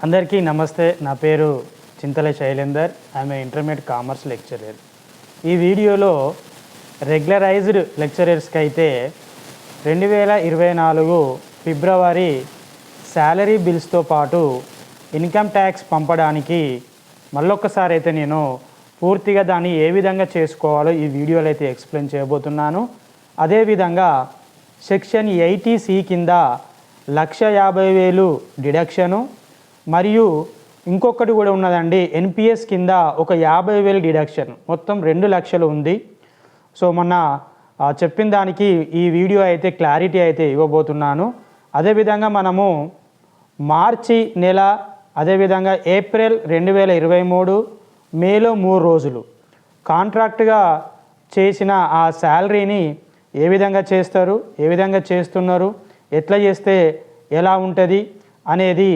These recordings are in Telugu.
అందరికీ నమస్తే. నా పేరు Chintala Shailender. I'm intermediate commerce lecturer. ఈ వీడియోలో రెగ్యులరైజ్డ్ లెక్చరర్స్కి అయితే 2024 ఫిబ్రవరి శాలరీ బిల్స్తో పాటు ఇన్కమ్ ట్యాక్స్ పంపడానికి మళ్ళొక్కసారి అయితే నేను పూర్తిగా దాన్ని ఏ విధంగా చేసుకోవాలో ఈ వీడియోలో అయితే ఎక్స్ప్లెయిన్ చేయబోతున్నాను. అదేవిధంగా సెక్షన్ 80C కింద 1,50,000 డిడక్షను మరియు ఇంకొకటి కూడా ఉన్నదండి, ఎన్పిఎస్ కింద ఒక 50,000 డిడక్షన్, మొత్తం 2 లక్షలు ఉంది. సో మొన్న చెప్పిన దానికి ఈ వీడియో అయితే క్లారిటీ అయితే ఇవ్వబోతున్నాను. అదేవిధంగా మనము మార్చి నెల, అదేవిధంగా ఏప్రిల్ 2023 మేలో 3 రోజులు కాంట్రాక్ట్గా చేసిన ఆ శాలరీని ఏ విధంగా చేస్తారు, ఏ విధంగా చేస్తున్నారు, ఎట్లా చేస్తే ఎలా ఉంటుంది అనేది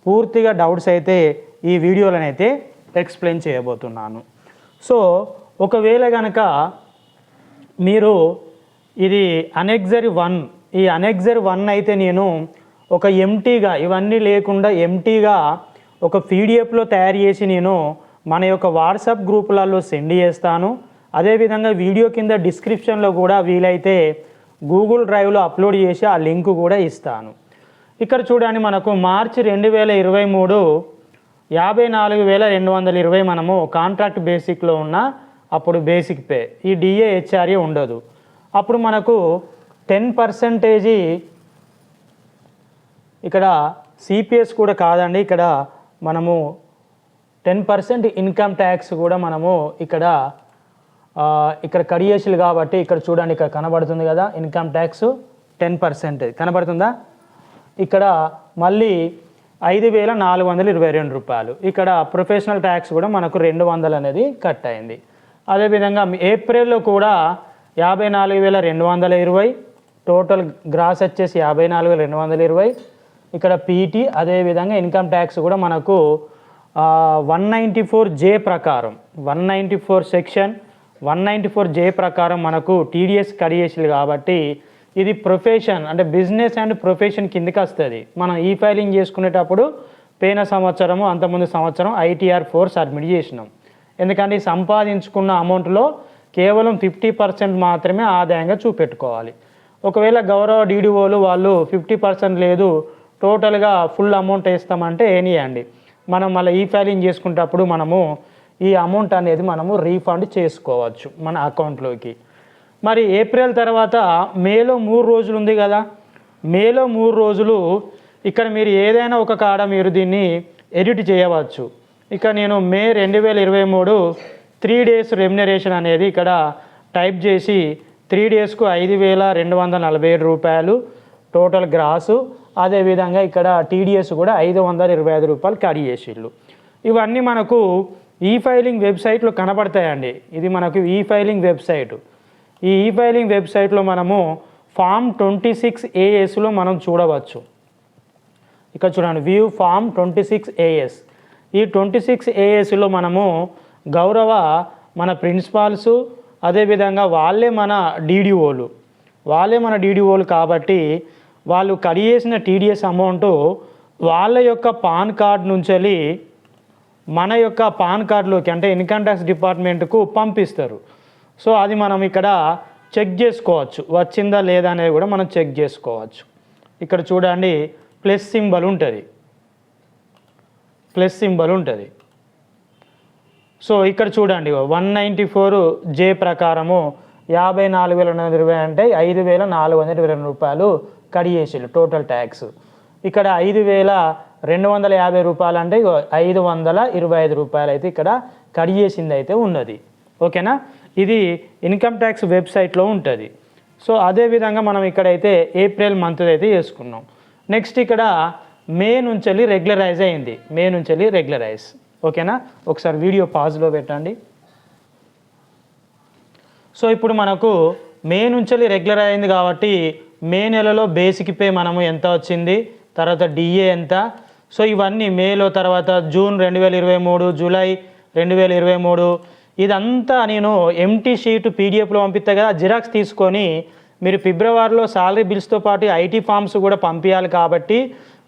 పూర్తిగా డౌట్స్ అయితే ఈ వీడియోలోనైతే ఎక్స్ప్లెయిన్ చేయబోతున్నాను. సో ఒకవేళ కనుక మీరు ఇది అనెక్సరీ 1, ఈ అనెక్సరీ 1 అయితే నేను ఒక ఎంటీగా, ఇవన్నీ లేకుండా ఎంటీగా ఒక పీడిఎఫ్లో తయారు చేసి నేను మన యొక్క వాట్సాప్ గ్రూపులలో సెండ్ చేస్తాను. అదేవిధంగా వీడియో కింద డిస్క్రిప్షన్లో కూడా వీలైతే గూగుల్ డ్రైవ్లో అప్లోడ్ చేసి ఆ లింక్ కూడా ఇస్తాను. ఇక్కడ చూడండి, మనకు మార్చి 2023 54,220 మనము కాంట్రాక్ట్ బేసిక్లో ఉన్న అప్పుడు బేసిక్ పే, ఈ డిఏ హెచ్ఆర్ఏ ఉండదు. అప్పుడు మనకు 10% ఇక్కడ సిపిఎస్ కూడా కాదండి, ఇక్కడ మనము 10% ఇన్కమ్ ట్యాక్స్ కూడా మనము ఇక్కడ కడియేసులు కాబట్టి ఇక్కడ చూడండి, ఇక్కడ కనబడుతుంది కదా ఇన్కమ్ ట్యాక్స్ 10% కనబడుతుందా. ఇక్కడ మళ్ళీ 5,422 రూపాయలు. ఇక్కడ ప్రొఫెషనల్ ట్యాక్స్ కూడా మనకు 200 అనేది కట్ అయింది. అదేవిధంగా ఏప్రిల్లో కూడా 54,220, టోటల్ గ్రాస్ వచ్చేసి 54,220. ఇక్కడ పీటీ, అదేవిధంగా ఇన్కమ్ ట్యాక్స్ కూడా మనకు 194J ప్రకారం, 194 సెక్షన్ 194J ప్రకారం మనకు టీడీఎస్ కడియేసులు కాబట్టి ఇది ప్రొఫెషన్ అంటే బిజినెస్ అండ్ ప్రొఫెషన్ కిందకి వస్తుంది. మనం ఈ ఫైలింగ్ చేసుకునేటప్పుడు పోయిన సంవత్సరము, అంతకుముందు సంవత్సరం ITR 4 సబ్మిట్ చేసినాం. ఎందుకంటే సంపాదించుకున్న అమౌంట్లో కేవలం 50% మాత్రమే ఆదాయంగా చూపెట్టుకోవాలి. ఒకవేళ గౌరవ డీడీఓలు వాళ్ళు 50% లేదు, టోటల్గా ఫుల్ అమౌంట్ వేస్తామంటే ఏనియండి, మనం మళ్ళీ ఈ ఫైలింగ్ చేసుకునేటప్పుడు మనము ఈ అమౌంట్ అనేది మనము రీఫండ్ చేసుకోవచ్చు మన అకౌంట్లోకి. మరి ఏప్రిల్ తర్వాత మేలో 3 రోజులు ఉంది కదా, మేలో 3 రోజులు ఇక్కడ మీరు ఏదైనా ఒక కాడ మీరు దీన్ని ఎడిట్ చేయవచ్చు. ఇక నేను మే 2023 3 డేస్ రెమ్యునరేషన్ అనేది ఇక్కడ టైప్ చేసి 3 డేస్కు 5,247 రూపాయలు టోటల్ గ్రాసు. అదేవిధంగా ఇక్కడ టీడీఎస్ కూడా 525 రూపాయలు కట్ చేసిళ్ళు. ఇవన్నీ మనకు ఈ ఫైలింగ్ వెబ్సైట్లో కనబడతాయండి. ఇది మనకు ఈ ఫైలింగ్ వెబ్సైట్. ఈ ఫైలింగ్ వెబ్సైట్లో మనము ఫామ్ 26ASలో మనం చూడవచ్చు. ఇక్కడ చూడండి, వ్యూ ఫామ్ 26AS. ఈ 26ASలో మనము గౌరవ మన ప్రిన్సిపాల్స్, అదేవిధంగా వాళ్ళే మన డీడీఓలు కాబట్టి వాళ్ళు కట్ చేసిన టీడీఎస్ అమౌంట్ వాళ్ళ యొక్క పాన్ కార్డ్ నుంచి మన యొక్క పాన్ కార్డులోకి అంటే ఇన్కమ్ ట్యాక్స్ డిపార్ట్మెంట్కు పంపిస్తారు. సో అది మనం ఇక్కడ చెక్ చేసుకోవచ్చు, వచ్చిందా లేదా అనేది కూడా మనం చెక్ చేసుకోవచ్చు. ఇక్కడ చూడండి, ప్లస్ సింబల్ ఉంటుంది. సో ఇక్కడ చూడండి 194J ప్రకారము 54,220 అంటే 5,422 రూపాయలు కట్ చేసిళ్ళు టోటల్ ట్యాక్స్. ఇక్కడ 5,250 రూపాయలు అంటే 525 రూపాయలు అయితే ఇక్కడ కట్ చేసింది అయితే ఉన్నది. ఓకేనా, ఇది ఇన్కమ్ ట్యాక్స్ వెబ్సైట్లో ఉంటుంది. సో అదేవిధంగా మనం ఇక్కడైతే ఏప్రిల్ మంత్ అయితే చేసుకున్నాం. నెక్స్ట్ ఇక్కడ మే నుంచి రెగ్యులరైజ్ అయింది, రెగ్యులరైజ్. ఓకేనా, ఒకసారి వీడియో పాజ్లో పెట్టండి. సో ఇప్పుడు మనకు మే నుంచి రెగ్యులర్ అయింది కాబట్టి మే నెలలో బేసిక్ పే మనము ఎంత వచ్చింది, తర్వాత డిఏ ఎంత. సో ఇవన్నీ మేలో, తర్వాత జూన్ 2023, జూలై 2023 ఇదంతా నేను ఎంటీ షీట్ పీడిఎఫ్లో పంపిస్తా కదా, జిరాక్స్ తీసుకొని మీరు ఫిబ్రవరిలో సాలరీ బిల్స్తో పాటు ఐటీ ఫామ్స్ కూడా పంపించాలి కాబట్టి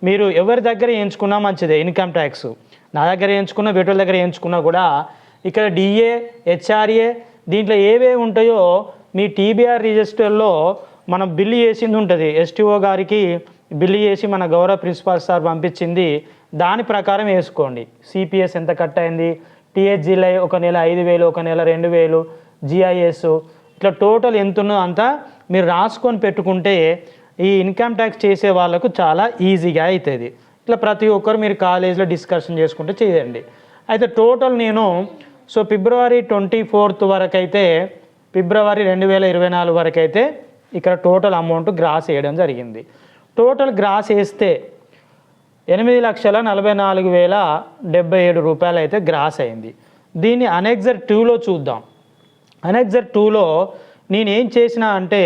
మీరు ఎవరి దగ్గర వేయించుకున్నా మంచిదే ఇన్కమ్ ట్యాక్స్. నా దగ్గర వేయించుకున్నా, వేటోళ్ళ దగ్గర వేయించుకున్నా కూడా ఇక్కడ డిఏ, హెచ్ఆర్ఏ దీంట్లో ఏవే ఉంటాయో మీ టీబీఆర్ రిజిస్టర్లో మనం బిల్లు చేసింది ఉంటుంది. ఎస్టీఓ గారికి బిల్లు చేసి మన గౌరవ ప్రిన్సిపాల్ సార్ పంపించింది, దాని ప్రకారం వేసుకోండి. సిపిఎస్ ఎంత కట్ అయింది, టీహెచ్జీలై ఒక నెల 5,000, ఒక నెల 2,000, జిఐఎస్ ఇట్లా టోటల్ ఎంత ఉన్నదో అంతా మీరు రాసుకొని పెట్టుకుంటే ఈ ఇన్కమ్ ట్యాక్స్ చేసే వాళ్ళకు చాలా ఈజీగా అవుతుంది. ఇట్లా ప్రతి ఒక్కరు మీరు కాలేజీలో డిస్కషన్ చేసుకుంటే చేయండి. అయితే టోటల్ నేను ఫిబ్రవరి 24 వరకు అయితే, ఫిబ్రవరి 2024 వరకు అయితే ఇక్కడ టోటల్ అమౌంట్ గ్రాస్ వేయడం జరిగింది. టోటల్ గ్రాస్ వేస్తే 8,44,077 రూపాయలు అయితే గ్రాస్ అయింది. దీన్ని అనెక్సర్ 2లో చూద్దాం. అనెక్సర్ 2లో నేనేం చేసిన అంటే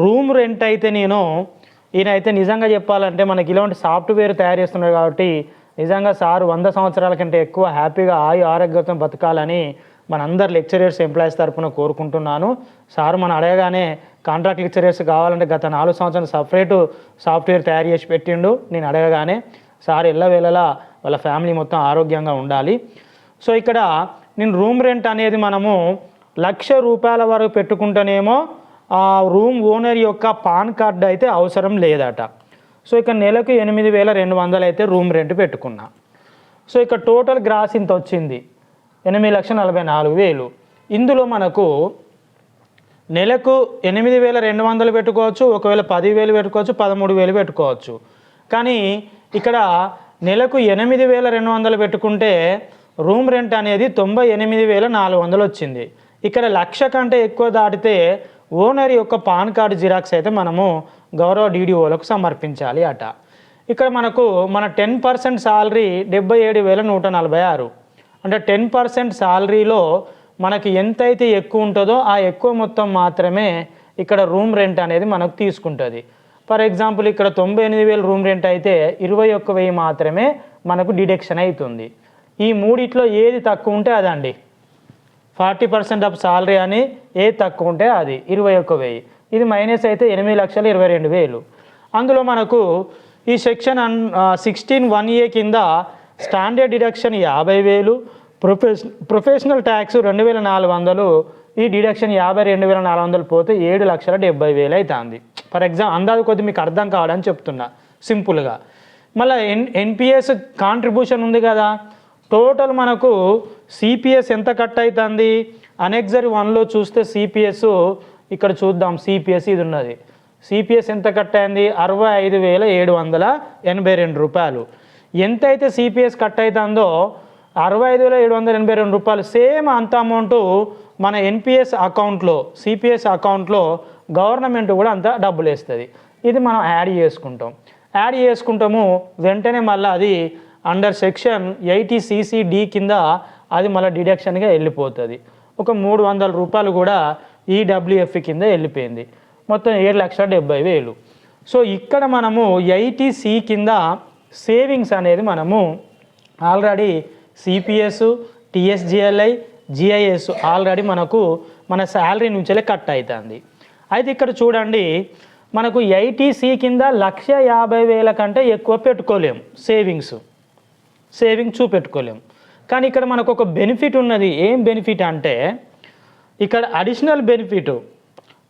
రూమ్ రెంట్ అయితే ఈయనైతే నిజంగా చెప్పాలంటే మనకి ఇలాంటి సాఫ్ట్వేర్ తయారు చేస్తున్నారు కాబట్టి నిజంగా సార్ 100 సంవత్సరాల కంటే ఎక్కువ హ్యాపీగా ఆరోగ్యంతో బతకాలని మనందరు లెక్చరర్స్ ఎంప్లాయీస్ తరఫున కోరుకుంటున్నాను. సార్ మనం అడగగానే కాంట్రాక్ట్ లెక్చరర్స్ కావాలంటే గత 4 సంవత్సరాలు సపరేటు సాఫ్ట్వేర్ తయారు చేసి పెట్టిండు. నేను అడగగానే సార్ ఎల్లవేళలా వాళ్ళ ఫ్యామిలీ మొత్తం ఆరోగ్యంగా ఉండాలి. ఇక్కడ నేను రూమ్ రెంట్ అనేది మనము ₹1,00,000 వరకు పెట్టుకుంటేనేమో ఆ రూమ్ ఓనర్ యొక్క పాన్ కార్డు అయితే అవసరం లేదట. ఇక్కడ నెలకు 8,200 అయితే రూమ్ రెంట్ పెట్టుకున్నా. ఇక్కడ టోటల్ గ్రాస్ ఇంత వచ్చింది, 8,44,000. ఇందులో మనకు నెలకు 8,200 పెట్టుకోవచ్చు, ఒకవేళ 10,000 పెట్టుకోవచ్చు, 13,000 పెట్టుకోవచ్చు. కానీ ఇక్కడ నెలకు 8,200 పెట్టుకుంటే రూమ్ రెంట్ అనేది 98,400 వచ్చింది. ఇక్కడ 1,00,000 కంటే ఎక్కువ దాటితే ఓనర్ యొక్క పాన్ కార్డు జిరాక్స్ అయితే మనము గౌరవ డీడీఓలకు సమర్పించాలి అట. ఇక్కడ మనకు మన 10% శాలరీ 77,146. అంటే 10% శాలరీలో మనకి ఎంతైతే ఎక్కువ ఉంటుందో ఆ ఎక్కువ మొత్తం మాత్రమే ఇక్కడ రూమ్ రెంట్ అనేది మనకు తీసుకుంటుంది. ఫర్ ఎగ్జాంపుల్ ఇక్కడ 98,000 రూమ్ రెంట్ అయితే 21,000 మాత్రమే మనకు డిడక్షన్ అవుతుంది. ఈ మూడిట్లో ఏది తక్కువ ఉంటే అదండి 40% ఆఫ్ శాలరీ అని, ఏది తక్కువ ఉంటే అది 21,000. ఇది మైనస్ అయితే 8,22,000. అందులో మనకు ఈ సెక్షన్ 16(1)A కింద స్టాండర్డ్ డిడక్షన్ 50,000, ప్రొఫెషనల్ ట్యాక్స్ 2,400. ఈ డిడక్షన్ 52,400 పోతే 7,70,000 అవుతుంది. ఫర్ ఎగ్జాంపుల్ అందాజు కొద్ది మీకు అర్థం కావడానికి చెప్తున్నా సింపుల్గా. మళ్ళీ ఎన్పిఎస్ కాంట్రిబ్యూషన్ ఉంది కదా, టోటల్ మనకు సిపిఎస్ ఎంత కట్ అవుతుంది అనెక్సర్ 1లో చూస్తే సిపిఎస్ ఇక్కడ చూద్దాం. సిపిఎస్ ఇది ఉన్నది, సిపిఎస్ ఎంత కట్ అయింది 65,782 రూపాయలు. ఎంతైతే సిపిఎస్ కట్ అవుతుందో 65,782 రూపాయలు సేమ్ అంత అమౌంట్ మన ఎన్పిఎస్ అకౌంట్లో, సిపిఎస్ అకౌంట్లో గవర్నమెంట్ కూడా అంత డబ్బులు వేస్తుంది. ఇది మనం యాడ్ చేసుకుంటాము వెంటనే మళ్ళీ అది అండర్ సెక్షన్ 80CCD కింద అది మళ్ళీ డిడక్షన్గా వెళ్ళిపోతుంది. ఒక 300 రూపాయలు కూడా ఈడబ్ల్యూఎఫ్ కింద వెళ్ళిపోయింది. మొత్తం 7,70,000. ఇక్కడ మనము 80C కింద సేవింగ్స్ అనేది మనము already CPS, TSGLI, GIS already మనకు మన శాలరీ నుంచే కట్ అవుతుంది. అయితే ఇక్కడ చూడండి మనకు 80C కింద 1,50,000 కంటే ఎక్కువ పెట్టుకోలేము సేవింగ్ చూపెట్టుకోలేము. కానీ ఇక్కడ మనకు ఒక బెనిఫిట్ ఉన్నది. ఏం బెనిఫిట్ అంటే ఇక్కడ additional benefit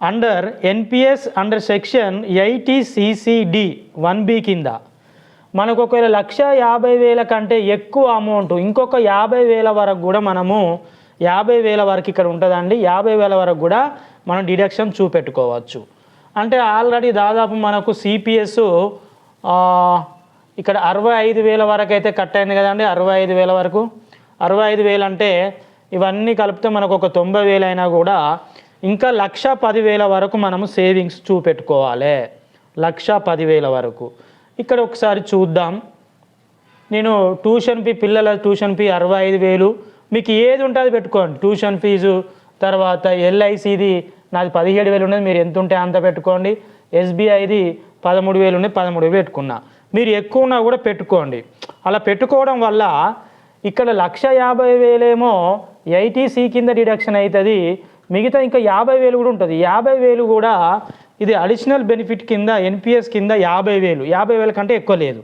under NPS under section 80CCD 1B కింద మనకు ఒకవేళ 1,50,000 కంటే ఎక్కువ అమౌంట్ ఇంకొక 50,000 వరకు కూడా మనము 50,000 వరకు ఇక్కడ ఉంటుందండి. 50,000 వరకు కూడా మనం డిడక్షన్ చూపెట్టుకోవచ్చు. అంటే ఆల్రెడీ దాదాపు మనకు సిపిఎస్ ఇక్కడ 65,000 వరకు అయితే కట్ అయింది కదండి. 65,000 వరకు, 65,000 అంటే ఇవన్నీ కలిపితే మనకు ఒక 90,000 అయినా కూడా ఇంకా 1,10,000 వరకు మనము సేవింగ్స్ చూపెట్టుకోవాలి. 1,10,000 వరకు. ఇక్కడ ఒకసారి చూద్దాం. నేను పిల్లల ట్యూషన్ ఫీ 65,000, మీకు ఏది ఉంటుంది పెట్టుకోండి. ట్యూషన్ ఫీజు తర్వాత ఎల్ఐసిది నాది 17,000 ఉన్నది, మీరు ఎంత ఉంటే అంత పెట్టుకోండి. ఎస్బీఐది 13,000 ఉన్నది, 13,000 పెట్టుకున్నా. మీరు ఎక్కువ ఉన్నా కూడా పెట్టుకోండి. అలా పెట్టుకోవడం వల్ల ఇక్కడ 1,50,000 ఏమో 80C కింద డిడక్షన్ అవుతుంది. మిగతా ఇంకా 50,000 కూడా ఉంటుంది. 50,000 కూడా ఇది అడిషనల్ బెనిఫిట్ కింద ఎన్పిఎస్ కింద 50,000 కంటే ఎక్కువ లేదు.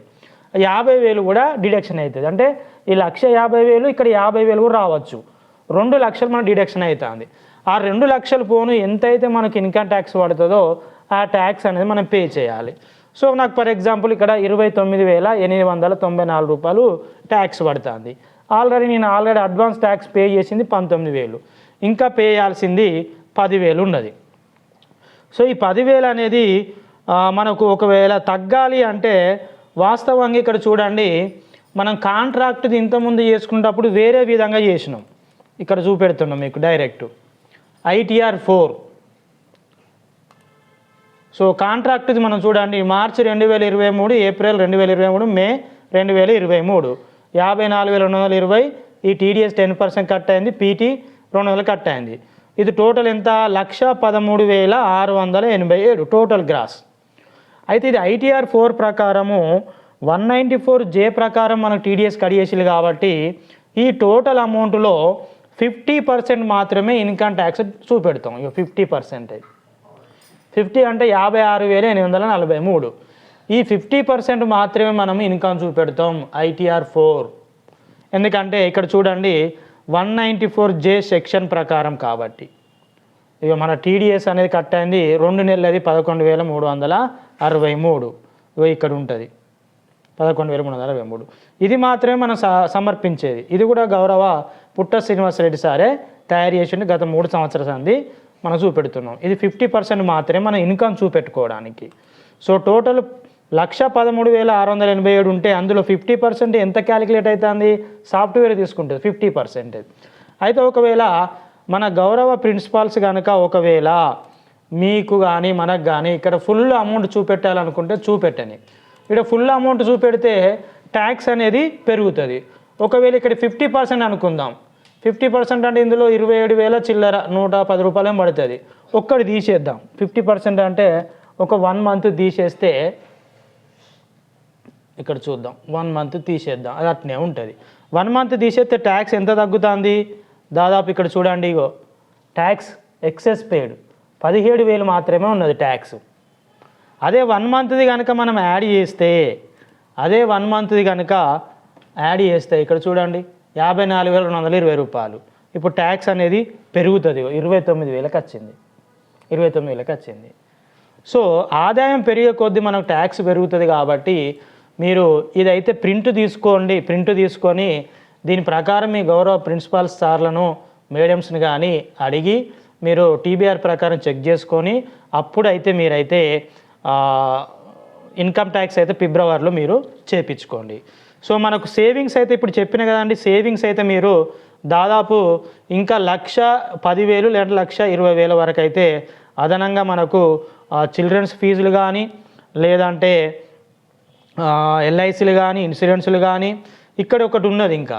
50,000 కూడా డిడక్షన్ అవుతుంది. అంటే ఈ 1,50,000 ఇక్కడ 50,000 కూడా రావచ్చు. 2 లక్షలు మన డిడక్షన్ అవుతుంది. ఆ 2 లక్షలు పోను ఎంతైతే మనకి ఇన్కమ్ ట్యాక్స్ పడుతుందో ఆ ట్యాక్స్ అనేది మనం పే చేయాలి. సో నాకు ఫర్ ఎగ్జాంపుల్ ఇక్కడ 29,894 రూపాయలు ట్యాక్స్ పడుతుంది. నేను ఆల్రెడీ అడ్వాన్స్ ట్యాక్స్ పే చేసింది 19,000, ఇంకా పే చేయాల్సింది 10,000 ఉన్నది. సో ఈ 10,000 అనేది మనకు ఒకవేళ తగ్గాలి అంటే వాస్తవంగా ఇక్కడ చూడండి, మనం కాంట్రాక్ట్ది ఇంతకుముందు చేసుకునేటప్పుడు వేరే విధంగా చేసినాం. ఇక్కడ చూపెడుతున్నాం మీకు డైరెక్ట్ ITR 4. సో కాంట్రాక్ట్ది మనం చూడండి మార్చి 2023, ఏప్రిల్ 2023, మే 2023, 54,220. ఈ TDS 10% కట్ అయింది, PT 200 కట్ అయింది. ఇది టోటల్ ఎంత? 1,13,687 టోటల్ గ్రాస్. అయితే ఇది ITR 4 ప్రకారము 194J ప్రకారం మనకు TDS కడియేసిలు కాబట్టి ఈ టోటల్ అమౌంట్లో 50% మాత్రమే ఇన్కమ్ ట్యాక్స్ చూపెడతాం. ఇక 50%, 50 అంటే 56,843. ఈ 50% మాత్రమే మనం ఇన్కమ్ చూపెడతాం ITR 4. ఎందుకంటే ఇక్కడ చూడండి 194J సెక్షన్ ప్రకారం కాబట్టి. ఇక మన TDS అనేది కట్ అయింది 2 నెలలది 11,363. ఇక్కడ ఉంటుంది 11,363. ఇది మాత్రమే మనం సమర్పించేది. ఇది కూడా గౌరవ పుట్ట శ్రీనివాసరెడ్డి సారే తయారు చేసింది. గత 3 సంవత్సరాల సంది మనం చూపెడుతున్నాం. ఇది 50% మాత్రమే మన ఇన్కమ్ చూపెట్టుకోవడానికి. సో టోటల్ 1,13,687 ఉంటే అందులో 50% ఎంత క్యాలిక్యులేట్ అవుతుంది? సాఫ్ట్వేర్ తీసుకుంటుంది 50%. అయితే ఒకవేళ మన గౌరవ ప్రిన్సిపాల్స్ కనుక ఒకవేళ మీకు కానీ మనకు కానీ ఇక్కడ ఫుల్ అమౌంట్ చూపెట్టాలనుకుంటే చూపెట్టని. ఇక్కడ ఫుల్ అమౌంట్ చూపెడితే ట్యాక్స్ అనేది పెరుగుతుంది. ఒకవేళ ఇక్కడ 50% అనుకుందాం. 50% అంటే ఇందులో 27,000 చిల్లర 110 రూపాయలు పడుతుంది. ఒక్కటి తీసేద్దాం. 50% అంటే ఒక 1 మంత్ తీసేస్తే ఇక్కడ చూద్దాం. 1 మంత్ తీసేద్దాం, అది అట్నే ఉంటుంది. 1 మంత్ తీసేస్తే ట్యాక్స్ ఎంత తగ్గుతుంది? దాదాపు ఇక్కడ చూడండి, ఇగో ట్యాక్స్ ఎక్సెస్ పెయిడ్ 17,000 మాత్రమే ఉన్నది ట్యాక్స్. అదే 1 మంత్ది కనుక మనం యాడ్ చేస్తే, ఇక్కడ చూడండి 54,220 రూపాయలు. ఇప్పుడు ట్యాక్స్ అనేది పెరుగుతుంది. 29,000కి వచ్చింది. 29,000కి వచ్చింది. సో ఆదాయం పెరిగే కొద్దీ మనకు ట్యాక్స్ పెరుగుతుంది కాబట్టి మీరు ఇదైతే ప్రింట్ తీసుకోండి. ప్రింట్ తీసుకొని దీని ప్రకారం మీ గౌరవ ప్రిన్సిపాల్ సార్లను మేడమ్స్ని కానీ అడిగి మీరు TBR ప్రకారం చెక్ చేసుకొని అప్పుడైతే మీరైతే ఇన్కమ్ ట్యాక్స్ అయితే ఫిబ్రవరిలో మీరు చేపించుకోండి. సో మనకు సేవింగ్స్ అయితే ఇప్పుడు చెప్పిన కదండి, సేవింగ్స్ అయితే మీరు దాదాపు ఇంకా 1,10,000 లేదా 1,20,000 వరకు అయితే అదనంగా మనకు చిల్డ్రన్స్ ఫీజులు కానీ లేదంటే LICలు కానీ ఇన్సూరెన్సులు కానీ ఇక్కడ ఒకటి ఉన్నది. ఇంకా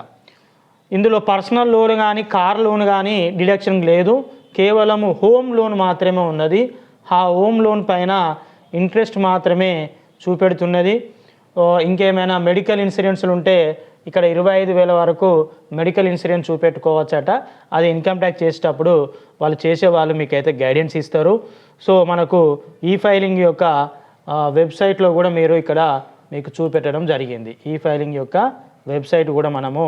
ఇందులో పర్సనల్ లోన్ కానీ కార్ లోన్ కానీ డిడక్షన్ లేదు, కేవలము హోమ్ లోన్ మాత్రమే ఉన్నది. ఆ హోమ్ లోన్ పైన ఇంట్రెస్ట్ మాత్రమే చూపెడుతున్నది. ఇంకేమైనా మెడికల్ ఇన్సూరెన్స్లు ఉంటే ఇక్కడ 25,000 వరకు మెడికల్ ఇన్సూరెన్స్ చూపెట్టుకోవచ్చట. అది ఇన్కమ్ ట్యాక్స్ చేసేటప్పుడు వాళ్ళు చేసేవాళ్ళు మీకైతే గైడెన్స్ ఇస్తారు. సో మనకు ఈ ఫైలింగ్ యొక్క వెబ్సైట్లో కూడా మీరు ఇక్కడ మీకు చూపెట్టడం జరిగింది. ఈ ఫైలింగ్ యొక్క వెబ్సైట్ కూడా మనము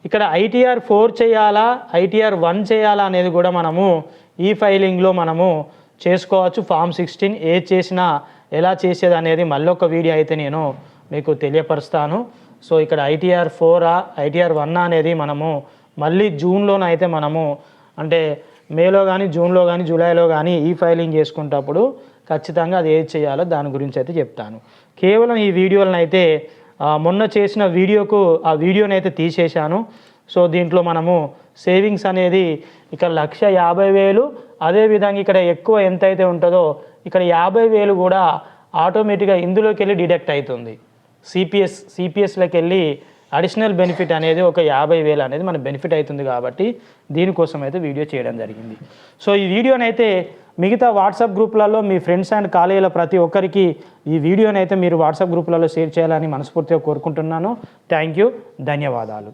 ఇక్కడ ITR 4 చేయాలా ITR 1 చేయాలా అనేది కూడా మనము ఈ ఫైలింగ్లో మనము చేసుకోవచ్చు. ఫామ్ 16 ఏది చేసినా ఎలా చేసేది అనేది మళ్ళీ ఒక వీడియో అయితే నేను మీకు తెలియపరుస్తాను. సో ఇక్కడ ITR 4 ITR 1 అనేది మనము మళ్ళీ జూన్లోనైతే మనము అంటే మేలో కానీ జూన్లో కానీ జూలైలో కానీ ఈ ఫైలింగ్ చేసుకునేటప్పుడు ఖచ్చితంగా అది ఏది చేయాలో దాని గురించి అయితే చెప్తాను. కేవలం ఈ వీడియోలను అయితే మొన్న చేసిన వీడియోకు ఆ వీడియోని అయితే తీసేశాను. సో దీంట్లో మనము సేవింగ్స్ అనేది ఇక్కడ 1,50,000, అదేవిధంగా ఇక్కడ ఎక్కువ ఎంత అయితే ఉంటుందో ఇక్కడ 50,000 కూడా ఆటోమేటిక్గా ఇందులోకి వెళ్ళి డిడక్ట్ అవుతుంది. సిపిఎస్లోకి వెళ్ళి అడిషనల్ బెనిఫిట్ అనేది ఒక 50,000 అనేది మన బెనిఫిట్ అవుతుంది కాబట్టి దీనికోసం అయితే వీడియో చేయడం జరిగింది. సో ఈ వీడియోని అయితే మిగతా వాట్సాప్ గ్రూప్లలో మీ ఫ్రెండ్స్ అండ్ కాలేజీల ప్రతి ఒక్కరికి ఈ వీడియోని అయితే మీరు వాట్సాప్ గ్రూప్లలో షేర్ చేయాలని మనస్ఫూర్తిగా కోరుకుంటున్నాను. థ్యాంక్ యూ, ధన్యవాదాలు.